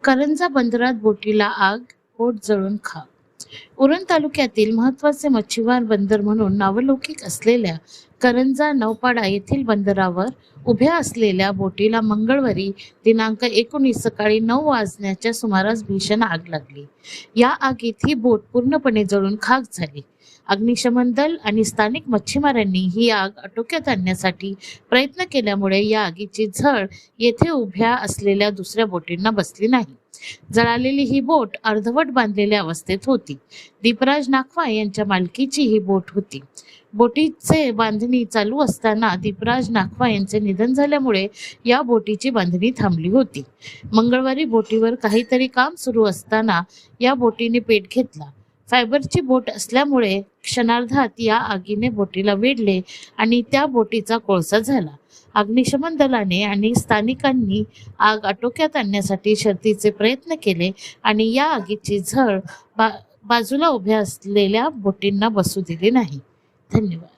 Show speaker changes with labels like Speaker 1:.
Speaker 1: करंजा बंदरात बोटीला आग, बोट जळून खाक. उरण तालुक्यातील महत्त्वाचे मच्छीमार बंदर म्हणून नावलौकिक असलेल्या करंजा नौपाडा येथील बंदरावर उभ्या असलेल्या बोटीला मंगळवारी दिनांक 19 सकाळी 9 वाजण्याच्या सुमारास भीषण आग लागली. या आगीत ही बोट पूर्णपणे जळून खाक झाली. अग्निशमन दल आणि स्थानिक मच्छीमारांनी ही आग आटोक्यात आणण्यासाठी प्रयत्न केल्यामुळे या आगीची झळ येथे उभ्या असलेल्या दुसऱ्या बोटींना बसली नाही. जळालेली ही बोट अर्धवट बांधलेल्या अवस्थेत होती. दीपराज नाखवा यांच्या मालकीची ही बोट होती. बोटीचे बांधणी चालू असताना दीपराज नाखवा यांचे निधन झाल्यामुळे या बोटीची बांधणी थांबली होती. मंगळवारी बोटीवर काहीतरी काम सुरू असताना या बोटीने पेट घेतला. फायबरची बोट असल्यामुळे क्षणार्धात या आगीने बोटीला वेढले आणि त्या बोटीचा कोळसा झाला. अग्निशमन दलाने आणि स्थानिकांनी आग आटोक्यात आणण्यासाठी शर्थीचे प्रयत्न केले आणि या आगीची झळ बाजूला उभ्या असलेल्या बोटींना बसू दिली नाही. धन्यवाद.